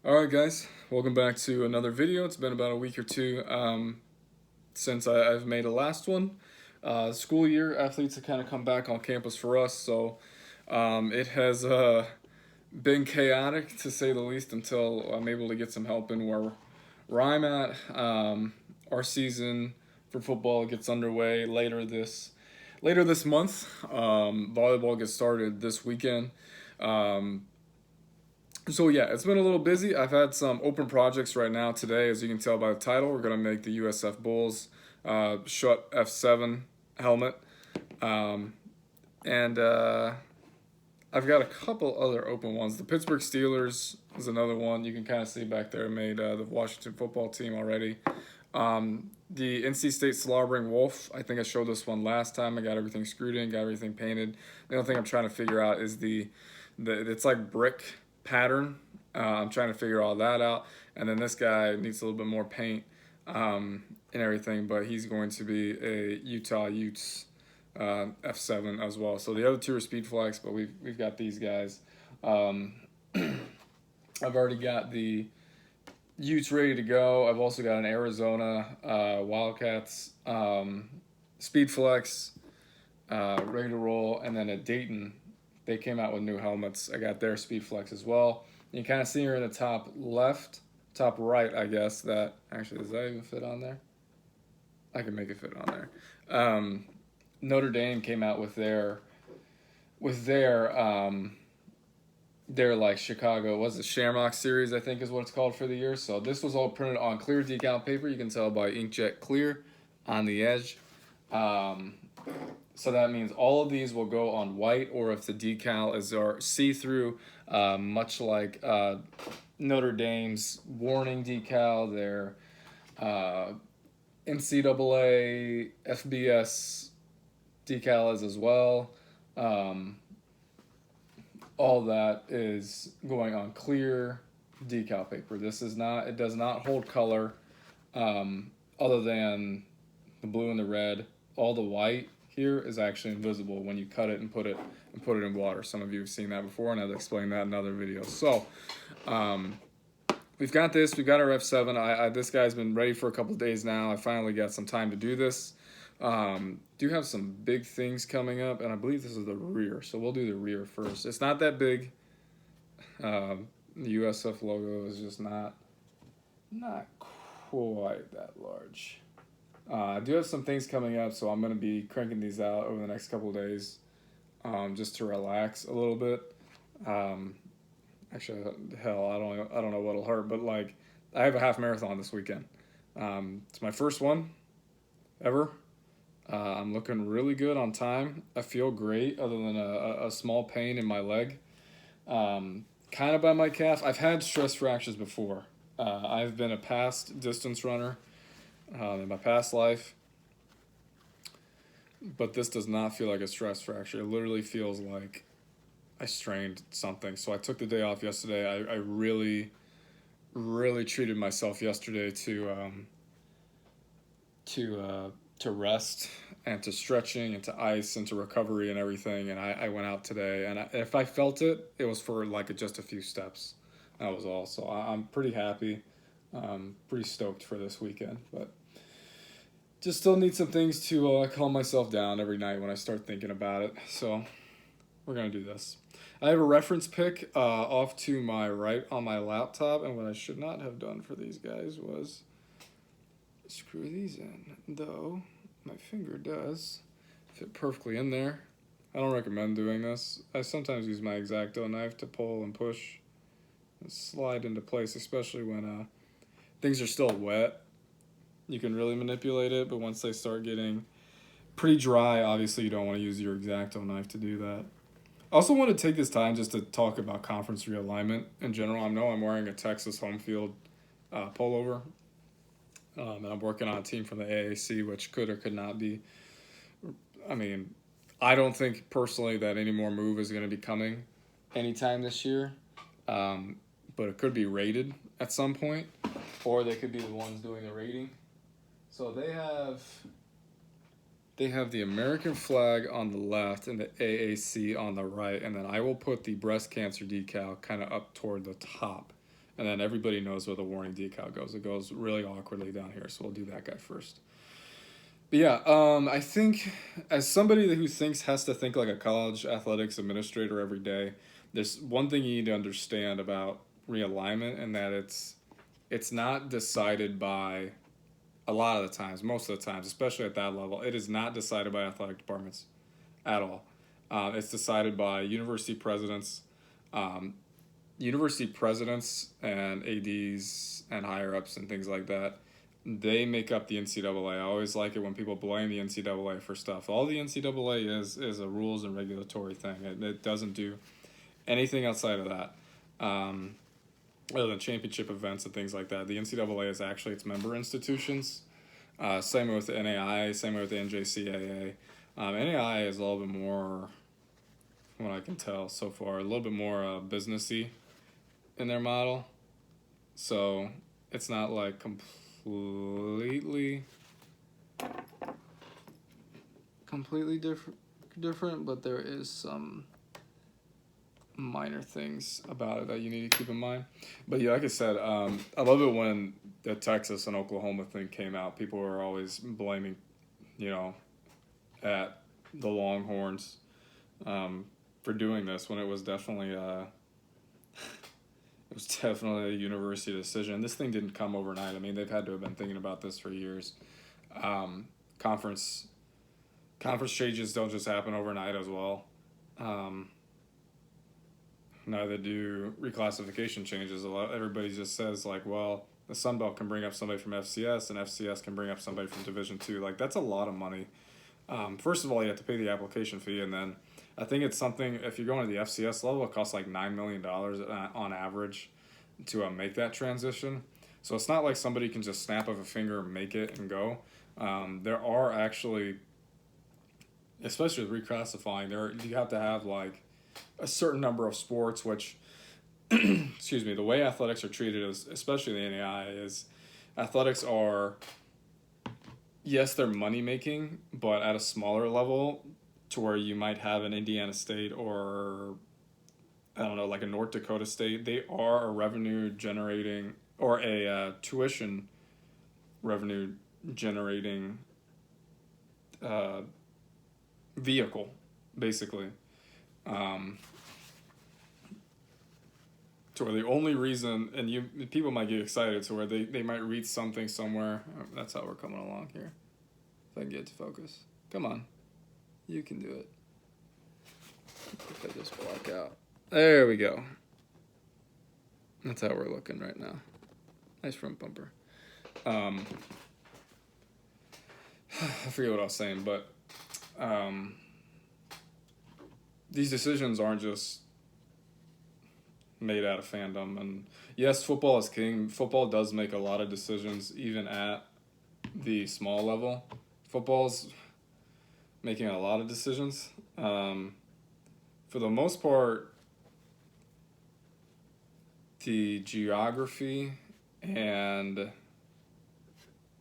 Alright guys, welcome back to another video. It's been about a week or two since I've made a last one. School year, athletes have kind of come back on campus for us, so it has been chaotic to say the least until I'm able to get some help in where I'm at. Our season for football gets underway later this month. Volleyball gets started this weekend. Um, so yeah, it's been a little busy. I've had some open projects right now today. As you can tell by the title, we're gonna make the USF Bulls shut F7 helmet, um, and I've got a couple other open ones. The Pittsburgh Steelers is another one. You can kind of see back there made the Washington football team already. The NC State Slobbering Wolf. I think I showed this one last time. I got everything screwed in, got everything painted. The only thing I'm trying to figure out is the it's like brick pattern. I'm trying to figure all that out. And then this guy needs a little bit more paint and everything, but he's going to be a Utah Utes F7 as well. So the other two are Speed Flex, but we've got these guys. Um, I've already got the Utes ready to go. I've also got an Arizona Wildcats Speed Flex ready to roll, and then at Dayton, they came out with new helmets. I got their Speed Flex as well. You can kind of see here in the top left, top right, I guess, that actually, does that even fit on there? I can make it fit on there. Notre Dame came out with their like Chicago, was it Shamrock series, I think is what it's called for the year. So this was all printed on clear decal paper. You can tell by inkjet clear on the edge. So that means all of these will go on white, or if the decal is our see-through, much like Notre Dame's warning decal, their NCAA FBS decal is as well. All that is going on clear decal paper. This is not, it does not hold color other than the blue and the red. All the white here is actually invisible when you cut it and put it in water. Some of you have seen that before, and I've explained that in other videos. So we've got this. We've got our F7. This guy's been ready for a couple of days now. I finally got some time to do this. Do have some big things coming up, and I believe this is the rear, so we'll do the rear first. It's not that big. The USF logo is just not quite that large. I do have some things coming up, so I'm going to be cranking these out over the next couple of days, just to relax a little bit. Actually, hell, I don't know what'll hurt, but like, I have a half marathon this weekend. It's my first one ever. I'm looking really good on time. I feel great, other than a small pain in my leg, kind of by my calf. I've had stress fractures before. I've been a past distance runner in my past life, but this does not feel like a stress fracture. It literally feels like I strained something. So I took the day off yesterday. I really, really treated myself yesterday to rest and to stretching and to ice and to recovery and everything. And I went out today, and if I felt it, it was for like just a few steps. That was all. So I'm pretty happy, pretty stoked for this weekend. But just still need some things to calm myself down every night when I start thinking about it. So we're going to do this. I have a reference pick off to my right on my laptop, and what I should not have done for these guys was screw these in, though my finger does fit perfectly in there. I don't recommend doing this. I sometimes use my X-Acto knife to pull and push and slide into place, especially when things are still wet. You can really manipulate it, but once they start getting pretty dry, obviously you don't want to use your X-Acto knife to do that. I also want to take this time just to talk about conference realignment in general. I know I'm wearing a Texas home field pullover, and I'm working on a team from the AAC, which could or could not be. I mean, I don't think personally that any more move is going to be coming anytime this year, but it could be rated at some point, or they could be the ones doing the rating. So they have the American flag on the left and the AAC on the right, and then I will put the breast cancer decal kind of up toward the top. and then everybody knows where the warning decal goes. It goes really awkwardly down here, so we'll do that guy first. But yeah, I think as somebody who has to think like a college athletics administrator every day, there's one thing you need to understand about realignment, and that it's not decided by, a lot of the times, most of the times, especially at that level, it is not decided by athletic departments at all. It's decided by um, university presidents and ADs and higher ups and things like that. They make up the NCAA. I always like it when people blame the NCAA for stuff. All the NCAA is a rules and regulatory thing. It doesn't do anything outside of that. Other than championship events and things like that. The NCAA is actually its member institutions. Same with the NAI, same with the NJCAA. NAI is a little bit more, from what I can tell so far, a little bit more businessy in their model. So it's not like completely different, but there is some minor things about it that you need to keep in mind. But yeah, like I said, I love it when the Texas and Oklahoma thing came out. People were always blaming, at the Longhorns for doing this, when it was definitely a university decision. This thing didn't come overnight. I mean, they've had to have been thinking about this for years. Conference changes don't just happen overnight as well. Neither do reclassification changes. Everybody just says like, well, the Sun Belt can bring up somebody from FCS, and FCS can bring up somebody from Division II. Like, that's a lot of money. First of all, you have to pay the application fee, and then I think it's something, if you're going to the FCS level, it costs like $9 million on average to make that transition. So it's not like somebody can just snap of a finger, make it, and go. There are actually, especially with reclassifying, you have to have like a certain number of sports, which, excuse me, the way athletics are treated, especially the NAI, is athletics are, yes, they're money making, but at a smaller level, to where you might have an Indiana State or, I don't know, like a North Dakota State. They are a revenue generating, or a tuition revenue generating vehicle, basically. To where the only reason, and people might get excited, to where they might read something somewhere. That's how we're coming along here. If I can get to focus. Come on. You can do it. If I just black out. There we go. That's how we're looking right now. Nice front bumper. I forget what I was saying, but these decisions aren't just made out of fandom. And yes, football is king. Football does make a lot of decisions, even at the small level. Football's making a lot of decisions. For the most part, the geography, and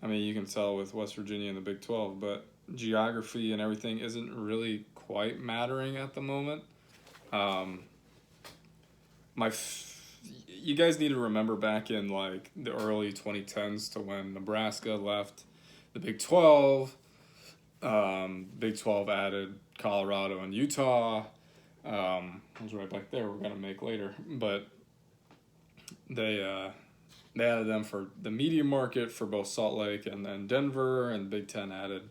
I mean, you can tell with West Virginia and the Big 12, but geography and everything isn't really quite mattering at the moment. You guys need to remember back in like the early 2010s to when Nebraska left the Big 12. Big 12 added Colorado and Utah. I was right back there. We're gonna make later, but they added them for the media market for both Salt Lake and then Denver, and Big 10 added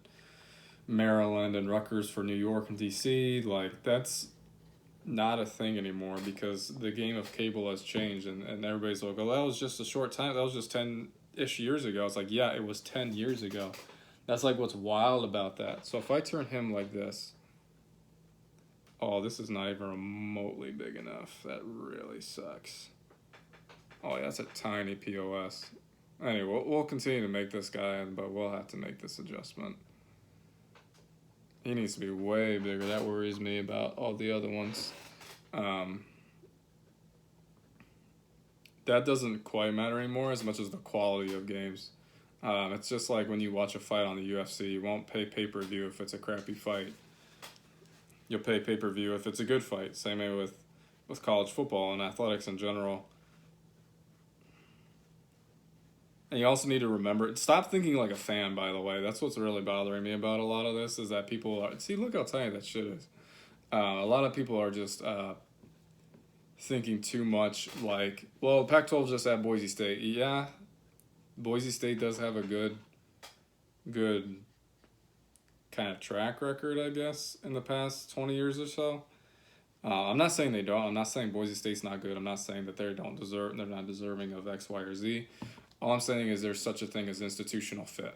Maryland and Rutgers for New York and DC. Like, that's not a thing anymore because the game of cable has changed, and everybody's like, well, that was just a short time. That was just 10-ish years ago. It's like, yeah, it was 10 years ago. That's like what's wild about that. So if I turn him like this, oh, this is not even remotely big enough. That really sucks. Oh, yeah, that's a tiny POS. Anyway, we'll continue to make this guy, but we'll have to make this adjustment. He needs to be way bigger. That worries me about all the other ones. That doesn't quite matter anymore as much as the quality of games. It's just like when you watch a fight on the UFC, you won't pay pay-per-view if it's a crappy fight. You'll pay pay-per-view if it's a good fight. Same way with college football and athletics in general. And you also need to remember, stop thinking like a fan, by the way. That's what's really bothering me about a lot of this, is that people are, see, look how tiny that shit is. A lot of people are just thinking too much like, well, Pac-12 just at Boise State. Yeah, Boise State does have a good kind of track record, I guess, in the past 20 years or so. I'm not saying they don't. I'm not saying Boise State's not good. I'm not saying that they're not deserving of X, Y, or Z. All I'm saying is there's such a thing as institutional fit.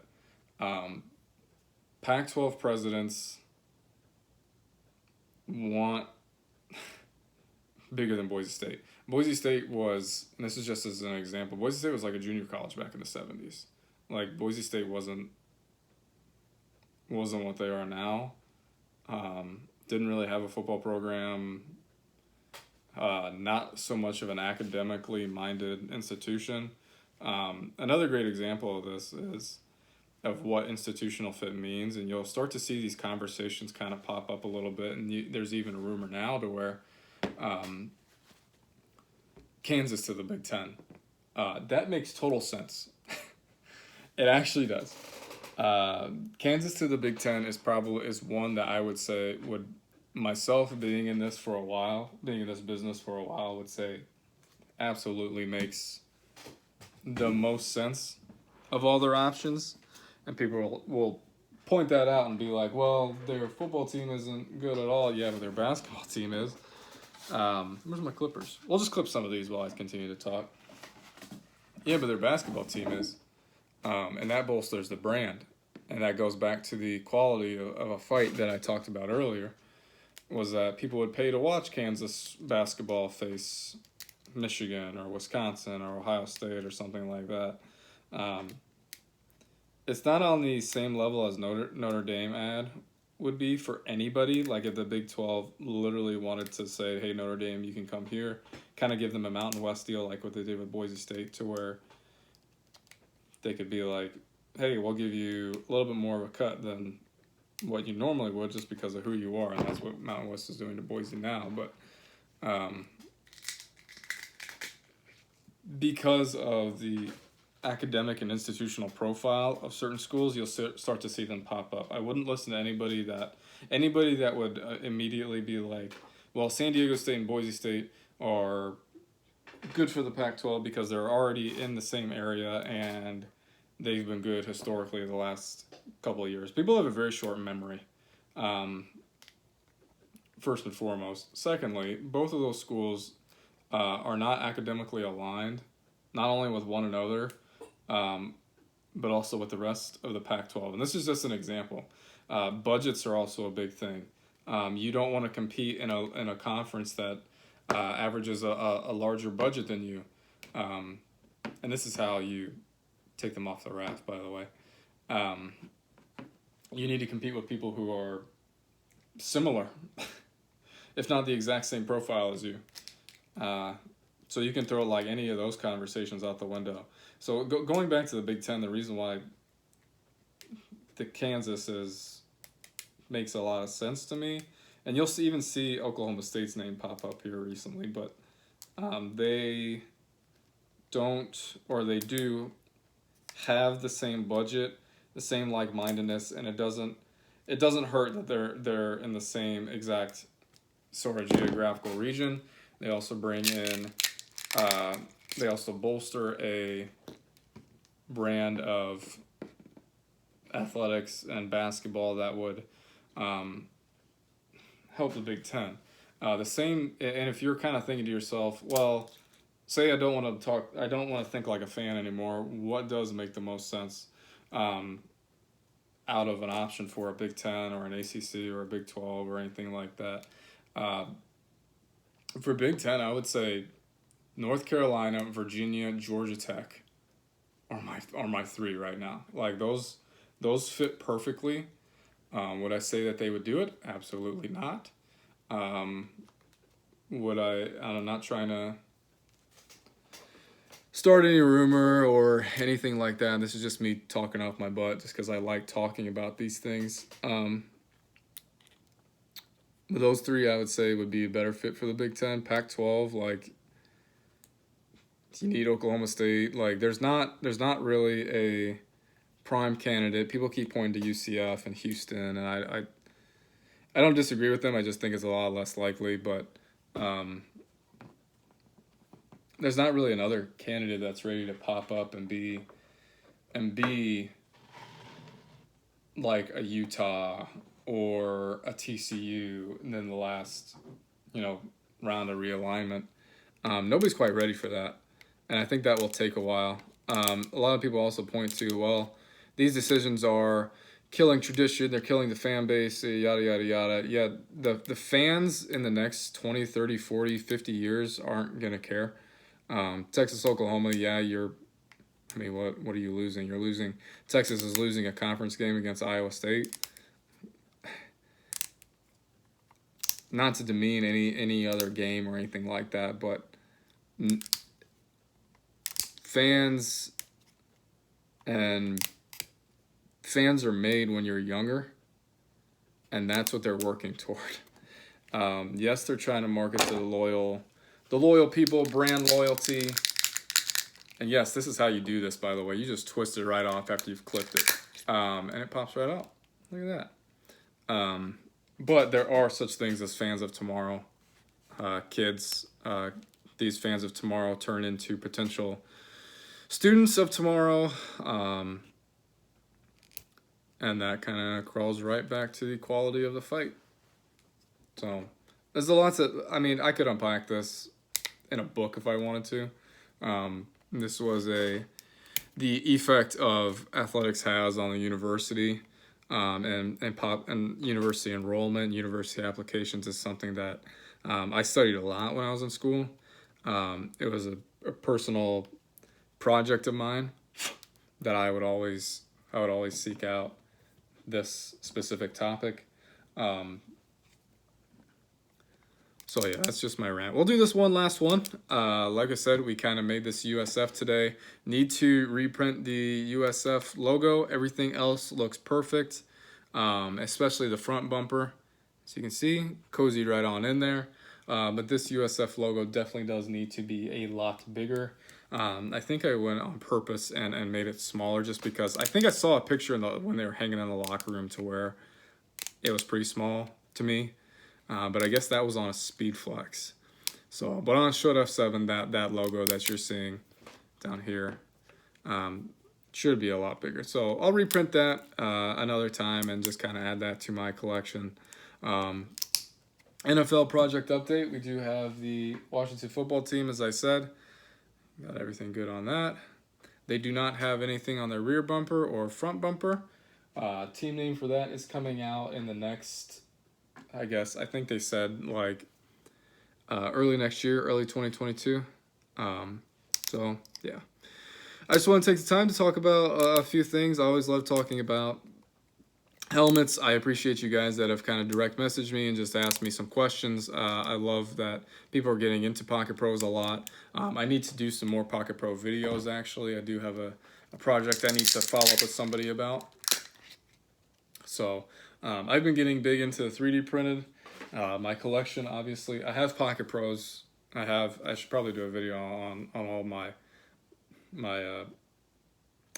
Pac-12 presidents want bigger than Boise State. Boise State was, and this is just as an example, Boise State was like a junior college back in the 70s. Like, Boise State wasn't what they are now. Didn't really have a football program. Not so much of an academically minded institution. Another great example of this is of what institutional fit means, and you'll start to see these conversations kind of pop up a little bit, and there's even a rumor now to where Kansas to the Big Ten. That makes total sense. It actually does. Kansas to the Big Ten is one that I would say would, myself being in this business for a while, would say absolutely makes the most sense of all their options. And people will point that out and be like, well, their football team isn't good at all. Yeah, but their basketball team is. Where's my clippers? We'll just clip some of these while I continue to talk. Yeah, but their basketball team is. And that bolsters the brand. And that goes back to the quality of a fight that I talked about earlier, was that people would pay to watch Kansas basketball face Michigan or Wisconsin or Ohio State or something like that. It's not on the same level as Notre Dame ad would be for anybody. Like, if the Big 12 literally wanted to say, hey, Notre Dame, you can come here, kind of give them a Mountain West deal like what they did with Boise State, to where they could be like, hey, we'll give you a little bit more of a cut than what you normally would, just because of who you are. And that's what Mountain West is doing to Boise now. But because of the academic and institutional profile of certain schools, you'll start to see them pop up. I wouldn't listen to anybody that would immediately be like, well, San Diego State and Boise State are good for the Pac-12 because they're already in the same area and they've been good historically the last couple of years. People have a very short memory, first and foremost. Secondly, both of those schools are not academically aligned, not only with one another, but also with the rest of the Pac-12. And this is just an example. Budgets are also a big thing. You don't want to compete in a conference that averages a larger budget than you. And this is how you take them off the raft, by the way. You need to compete with people who are similar, if not the exact same profile as you. So you can throw like any of those conversations out the window. So going back to the Big Ten, the reason why the Kansas makes a lot of sense to me, and you'll even see Oklahoma State's name pop up here recently, but they don't, or they do have the same budget, the same like-mindedness, and it doesn't hurt that they're in the same exact sort of geographical region. They also bring in, they also bolster a brand of athletics and basketball that would help the Big Ten. The same, and if you're kind of thinking to yourself, well, say I don't want to think like a fan anymore, what does make the most sense out of an option for a Big Ten or an ACC or a Big 12 or anything like that? For Big Ten, I would say North Carolina, Virginia, Georgia Tech are my three right now. Like, those fit perfectly. Would I say that they would do it? Absolutely not. I'm not trying to start any rumor or anything like that. This is just me talking off my butt just because I like talking about these things. But those three, I would say, would be a better fit for the Big Ten. Pac-12, like, You need Oklahoma State. Like, there's not really a prime candidate. People keep pointing to UCF and Houston, and I don't disagree with them. I just think it's a lot less likely. But there's not really another candidate that's ready to pop up and be like a Utah or a TCU, and then the last, round of realignment. Nobody's quite ready for that, and I think that will take a while. A lot of people also point to, well, these decisions are killing tradition, they're killing the fan base, yada, yada, yada. Yeah, the fans in the next 20, 30, 40, 50 years aren't going to care. Texas, Oklahoma, yeah, what are you losing? You're losing. Texas is losing a conference game against Iowa State. Not to demean any other game or anything like that, but fans are made when you're younger, and that's what they're working toward. Yes, they're trying to market to the loyal people, brand loyalty. And yes, this is how you do this, by the way. You just twist it right off after you've clipped it. And it pops right out. Look at that. But there are such things as fans of tomorrow. Kids, these fans of tomorrow turn into potential students of tomorrow. And that kind of crawls right back to the quality of the fight. So there's a lot I could unpack this in a book if I wanted to. This was the effect of athletics has on the university, and university enrollment, university applications is something that I studied a lot when I was in school. It was a personal project of mine that I would always seek out this specific topic. So yeah, that's just my rant. We'll do this last one. Like I said, we kind of made this USF today. Need to reprint the USF logo. Everything else looks perfect, especially the front bumper. So you can see, cozied right on in there. But this USF logo definitely does need to be a lot bigger. I think I went on purpose and made it smaller just because I think I saw a picture when they were hanging in the locker room to where it was pretty small to me. But I guess that was on a speed flex. So, but on Shut F7, that logo that you're seeing down here should be a lot bigger. So I'll reprint that another time and just kind of add that to my collection. NFL project update. We do have the Washington football team, as I said. Got everything good on that. They do not have anything on their rear bumper or front bumper. Team name for that is coming out in the next... I think they said early next year, early 2022. So yeah, I just want to take the time to talk about a few things. I always love talking about helmets. I appreciate you guys that have kind of direct messaged me and just asked me some questions. I love that people are getting into Pocket Pros a lot. I need to do some more Pocket Pro videos, actually. I do have a project I need to follow up with somebody about. So I've been getting big into 3D printed. My collection, obviously, I have Pocket Pros. I should probably do a video on all my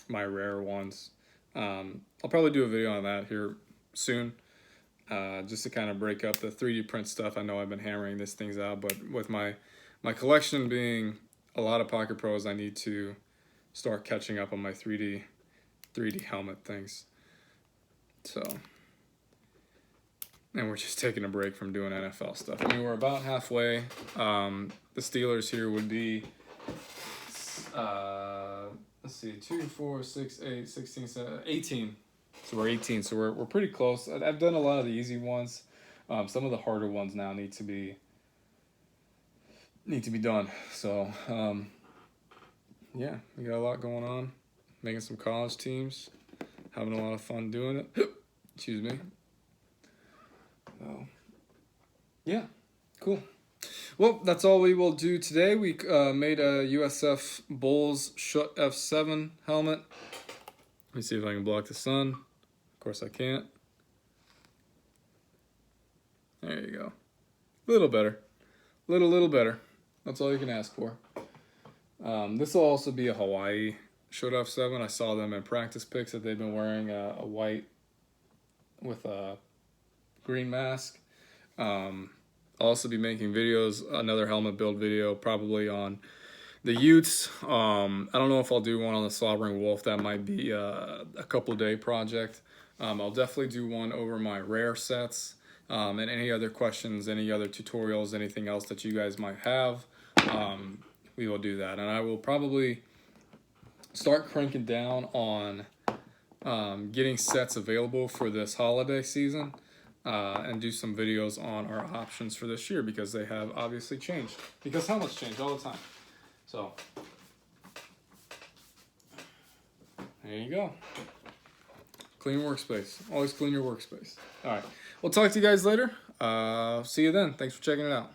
rare ones. I'll probably do a video on that here soon, just to kind of break up the 3D print stuff. I know I've been hammering these things out, but with my collection being a lot of Pocket Pros, I need to start catching up on my 3D helmet things. So, and we're just taking a break from doing NFL stuff. I mean, we're about halfway. The Steelers here would be, let's see, 2, 4, 6, 8, 16, 17, 18. So we're 18. So we're pretty close. I've done a lot of the easy ones. Some of the harder ones now need to be done. So, yeah, we got a lot going on. Making some college teams. Having a lot of fun doing it. Excuse me. So, yeah, cool. Well, that's all we will do today. We made a USF Bulls Shut F7 helmet. Let me see if I can block the sun. Of course I can't. There you go. A little better. Little better. That's all you can ask for. This will also be a Hawaii Showed Off 7. I saw them in practice pics that they've been wearing a white with a green mask. I'll also be making videos, another helmet build video, probably on the Utes. I don't know if I'll do one on the Slobbering Wolf. That might be a couple day project. I'll definitely do one over my rare sets. And any other questions, any other tutorials, anything else that you guys might have, we will do that. And I will probably start cranking down on getting sets available for this holiday season, and do some videos on our options for this year, because they have obviously changed, because helmets change all the time. So there you go. Clean workspace. Always clean your workspace. All right. We'll talk to you guys later. See you then. Thanks for checking it out.